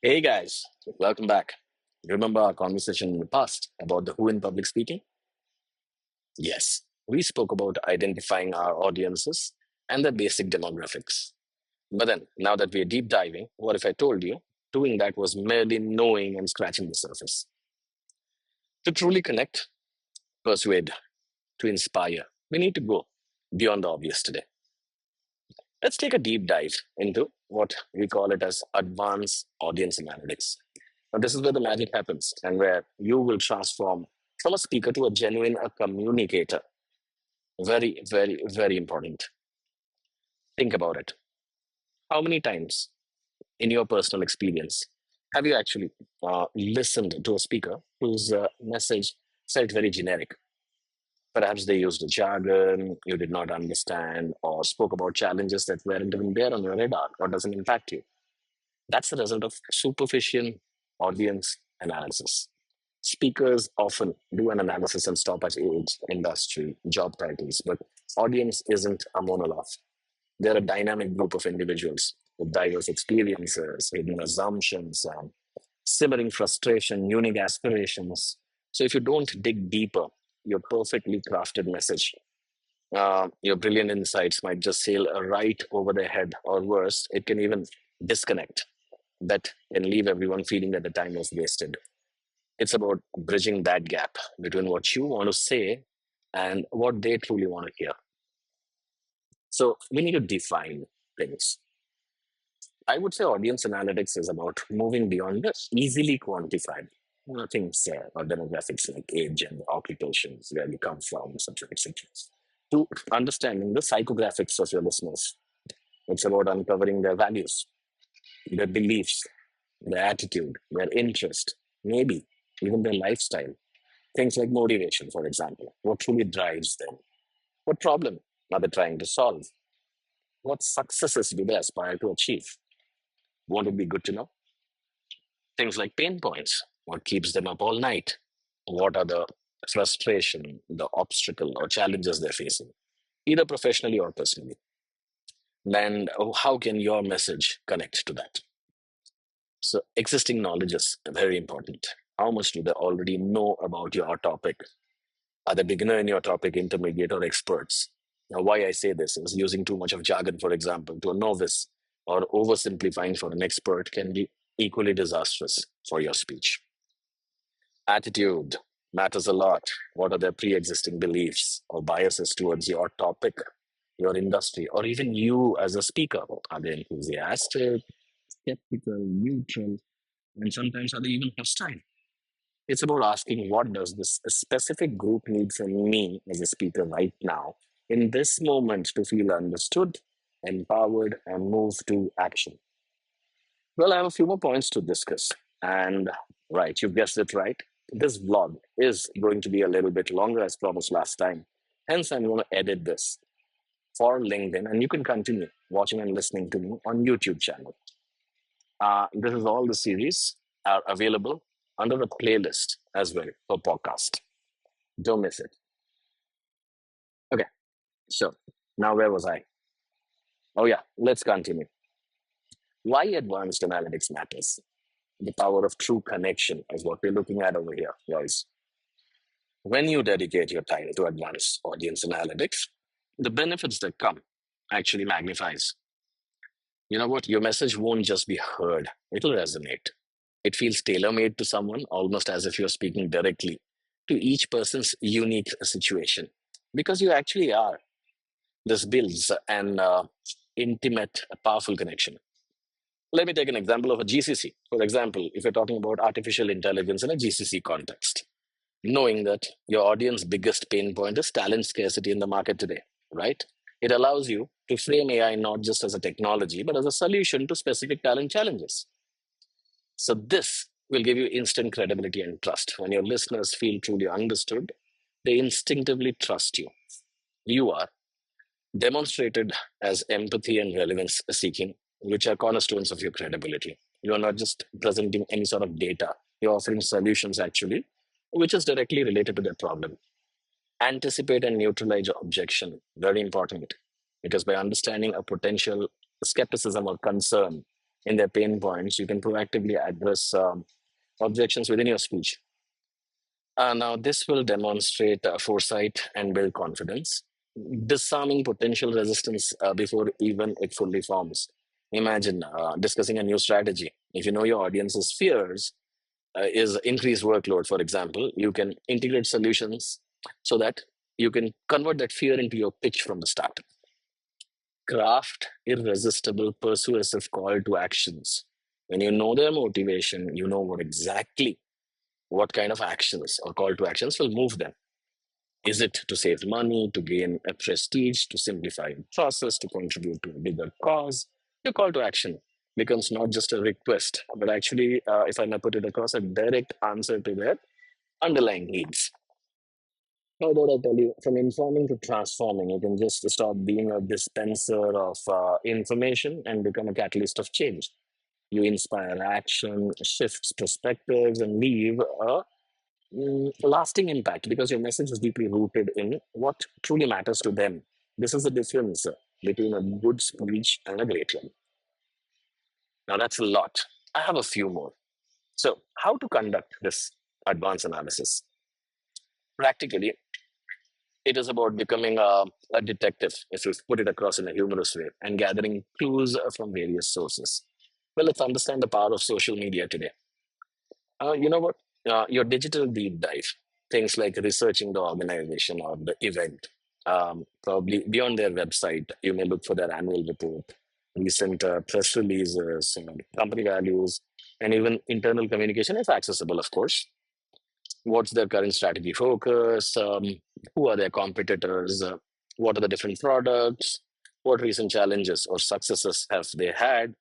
Hey guys, welcome back. Remember our conversation in the past about the who in public speaking? Yes, we spoke about identifying our audiences and their basic demographics. But then, now that we're deep diving, what if I told you doing that was merely knowing and scratching the surface? To truly connect, persuade, to inspire, we need to go beyond the obvious today. Let's take a deep dive into what we call it as advanced audience analytics. Now, this is where the magic happens and where you will transform from a speaker to a genuine a communicator. Very, very, very important. Think about it. How many times in your personal experience have you actually listened to a speaker whose message felt very generic? Perhaps they used a jargon you did not understand or spoke about challenges that weren't even there on your radar or doesn't impact you. That's the result of superficial audience analysis. Speakers often do an analysis and stop at age, industry, job titles, but audience isn't a monologue. They're a dynamic group of individuals with diverse experiences, hidden assumptions, and simmering frustration, unique aspirations. So if you don't dig deeper, your perfectly crafted message, your brilliant insights might just sail right over their head, or worse, it can even disconnect that can leave everyone feeling that the time was wasted. It's about bridging that gap between what you want to say and what they truly want to hear. So we need to define things. I would say audience analytics is about moving beyond the easily quantified things or demographics like age and occupations, where you come from, etc., to understanding the psychographics of your listeners. It's about uncovering their values, their beliefs, their attitude, their interest, maybe even their lifestyle. Things like motivation, for example. What truly drives them? What problem are they trying to solve? What successes do they aspire to achieve? Won't it be good to know? Things like pain points. What keeps them up all night? What are the frustration, the obstacle or challenges they're facing, either professionally or personally? And how can your message connect to that? So, existing knowledge is very important. How much do they already know about your topic? Are they beginner in your topic, intermediate, or experts? Now, why I say this is using too much of jargon, for example, to a novice or oversimplifying for an expert can be equally disastrous for your speech. Attitude matters a lot. What are their pre existing beliefs or biases towards your topic, your industry, or even you as a speaker? Are they enthusiastic, skeptical, neutral, and sometimes are they even hostile? It's about asking what does this specific group need from me as a speaker right now in this moment to feel understood, empowered, and move to action. Well, I have a few more points to discuss. And right, you guessed it right. This vlog is going to be a little bit longer as promised last time. Hence, I'm going to edit this for LinkedIn, and you can continue watching and listening to me on YouTube channel. This is all the series are available under the playlist as well for podcast. Don't miss it. Okay, so now where was I? Oh yeah, let's continue. Why advanced analytics matters? The power of true connection is what we're looking at over here, guys. When you dedicate your time to advanced audience analytics, the benefits that come actually magnifies. You know what? Your message won't just be heard; it'll resonate. It feels tailor made to someone, almost as if you're speaking directly to each person's unique situation. Because you actually are. This builds an intimate, powerful connection. Let me take an example of a GCC. For example, if you're talking about artificial intelligence in a GCC context, knowing that your audience biggest pain point is talent scarcity in the market today, right? It allows you to frame AI not just as a technology, but as a solution to specific talent challenges. So this will give you instant credibility and trust. When your listeners feel truly understood, they instinctively trust you. You are demonstrated as empathy and relevance seeking, which are cornerstones of your credibility. You are not just presenting any sort of data, you're offering solutions actually, which is directly related to their problem. Anticipate and neutralize your objection. Very important. Because by understanding a potential skepticism or concern, in their pain points, you can proactively address objections within your speech. Now, this will demonstrate foresight and build confidence, disarming potential resistance before even it fully forms. Imagine discussing a new strategy. If you know your audience's fears is increased workload, for example, you can integrate solutions so that you can convert that fear into your pitch from the start. Craft irresistible, persuasive call to actions. When you know their motivation, you know what kind of actions or call to actions will move them. Is it to save money, to gain a prestige, to simplify the process, to contribute to a bigger cause? Your call to action becomes not just a request, but actually, if I may put it across, a direct answer to their underlying needs. How about I tell you, from informing to transforming, you can just stop being a dispenser of information and become a catalyst of change. You inspire action, shifts perspectives, and leave a lasting impact because your message is deeply rooted in what truly matters to them. This is the difference between a good speech and a great one. Now, that's a lot. I have a few more. So, how to conduct this advanced analysis? Practically, it is about becoming a detective, if you put it across in a humorous way, and gathering clues from various sources. Well, let's understand the power of social media today. You know what? Your digital deep dive, things like researching the organization or the event, probably beyond their website, you may look for their annual report, recent press releases, company values, and even internal communication if accessible, of course. What's their current strategy focus? Who are their competitors? What are the different products? What recent challenges or successes have they had?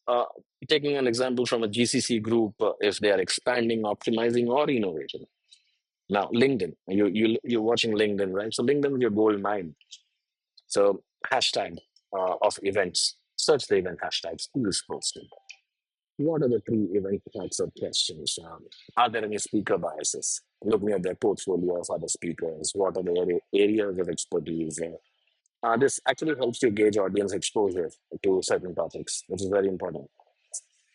Uh, Taking an example from a GCC group, if they are expanding, optimizing, or innovating. Now, LinkedIn, you're watching LinkedIn, right? So LinkedIn is your gold mine. So hashtag of events, search the event hashtags. Who is posting? What are the three event types of questions? Are there any speaker biases? Looking at their portfolio of other speakers, what are their areas of expertise? This actually helps you gauge audience exposure to certain topics, which is very important.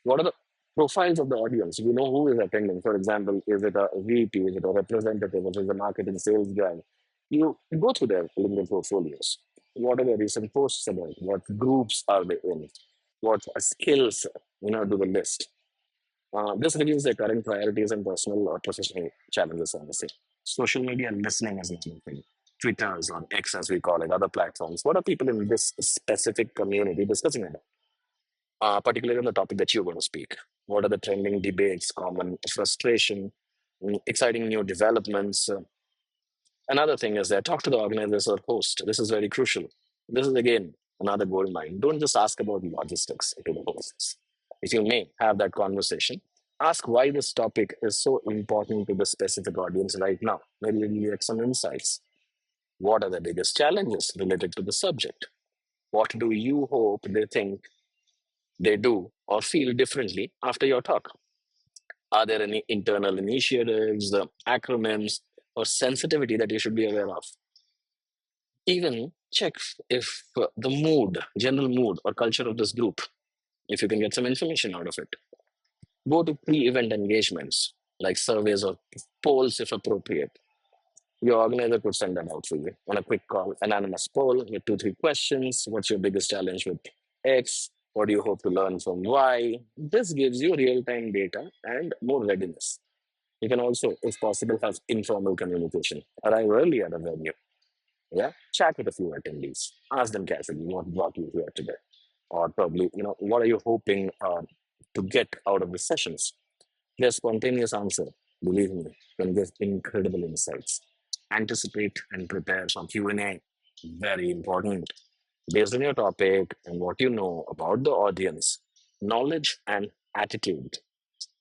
What are the profiles of the audience? You know who is attending. For example, is it a VP, is it a representative, is it a marketing sales guy? You go through their LinkedIn portfolios. What are the recent posts about? What groups are they in? What skills, do the list. This reveals their current priorities and personal or professional challenges, obviously. Social media listening is another thing. Twitters or X, as we call it, other platforms. What are people in this specific community discussing about? Particularly on the topic that you're going to speak. What are the trending debates, common frustration, exciting new developments? Another thing is that talk to the organizers or host. This is very crucial. This is again another gold mine. Don't just ask about logistics to the hosts. If you may have that conversation, ask why this topic is so important to the specific audience right now. Maybe you'll get some insights. What are the biggest challenges related to the subject? What do you hope they think they do or feel differently after your talk? Are there any internal initiatives, acronyms, or sensitivity that you should be aware of? Even check if the mood, general mood, or culture of this group, if you can get some information out of it. Go to pre event engagements like surveys or polls if appropriate. Your organizer could send that out for you on a quick call, anonymous poll with two, three questions. What's your biggest challenge with X? What do you hope to learn from Y? This gives you real time data and more readiness. You can also, if possible, have informal communication. Arrive early at a venue. Yeah. Chat with a few attendees. Ask them casually what brought you here today. Or probably, what are you hoping to get out of the sessions? Their spontaneous answer, believe me, can give incredible insights. Anticipate and prepare some Q&A. Very important. Based on your topic and what you know about the audience, knowledge and attitude,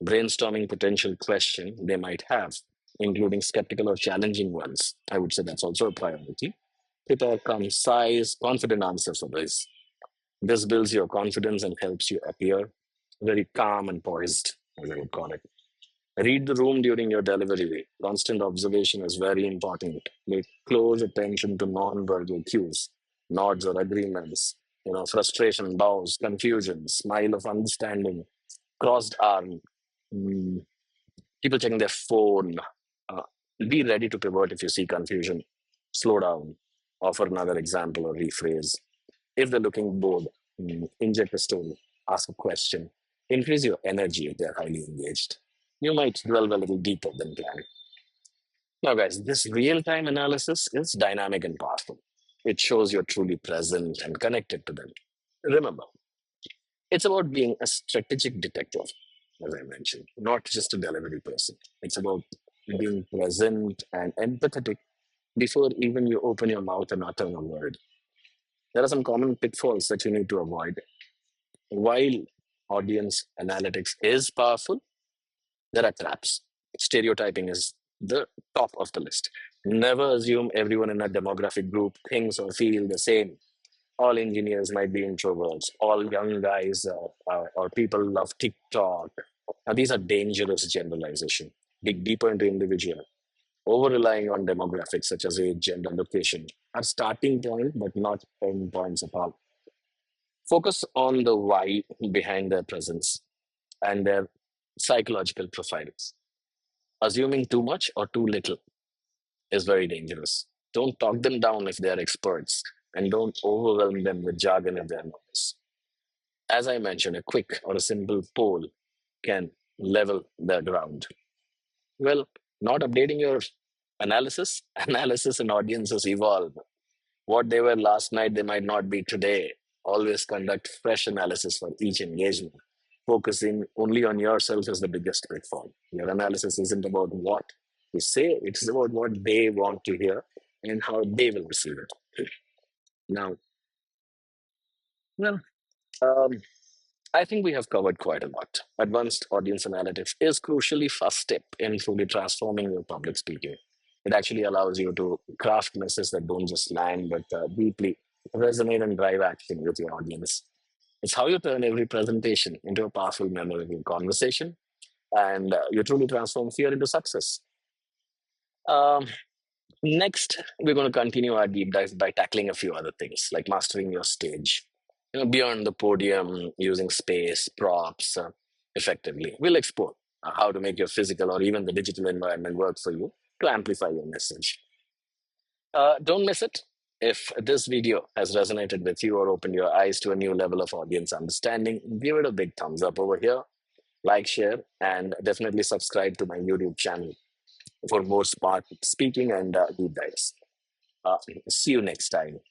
brainstorming potential question they might have, including skeptical or challenging ones. I would say that's also a priority. Prepare concise, confident answers for this. This builds your confidence and helps you appear very calm and poised, as I would call it. Read the room during your delivery. Constant observation is very important. Pay close attention to non-verbal cues, nods or agreements, Frustration, bows, confusion, smile of understanding, crossed arm, mm, people checking their phone. Uh, be ready to pivot if you see confusion. Slow down, offer another example or rephrase. If they're looking bored, inject a story, ask a question, increase your energy if they're highly engaged. You might delve a little deeper than planned. Now, guys, this real time analysis is dynamic and powerful. It shows you're truly present and connected to them. Remember, it's about being a strategic detective, as I mentioned, not just a delivery person. It's about being present and empathetic before even you open your mouth and utter a word. There are some common pitfalls that you need to avoid. While audience analytics is powerful, there are traps. Stereotyping is the top of the list. Never assume everyone in a demographic group thinks or feel the same. All engineers might be introverts. All young guys or people love TikTok. Now, these are dangerous generalization. Dig deeper into individual. Over relying on demographics such as age, gender, location are starting point, but not end points at all. Focus on the why behind their presence and their psychological profiles. Assuming too much or too little is very dangerous. Don't talk them down if they are experts, and don't overwhelm them with jargon if they are novice. As I mentioned, a quick or a simple poll can level the ground. Well, not updating your analysis, analysis and audiences evolve. What they were last night, they might not be today. Always conduct fresh analysis for each engagement. Focusing only on yourself is the biggest pitfall. Your analysis isn't about what you say, it's about what they want to hear and how they will receive it. Now, well, um, I think we have covered quite a lot. Advanced audience analytics is crucially first step in truly transforming your public speaking. It actually allows you to craft messages that don't just land, but deeply resonate and drive action with your audience. It's how you turn every presentation into a powerful, memorable conversation, and you truly transform fear into success. Um, Next, we're going to continue our deep dive by tackling a few other things like mastering your stage. Beyond the podium, using space, props effectively. We'll explore how to make your physical or even the digital environment work for you to amplify your message. Don't miss it. If this video has resonated with you or opened your eyes to a new level of audience understanding, give it a big thumbs up over here, like, share, and definitely subscribe to my YouTube channel for more smart speaking and deep dives. Uh, See you next time.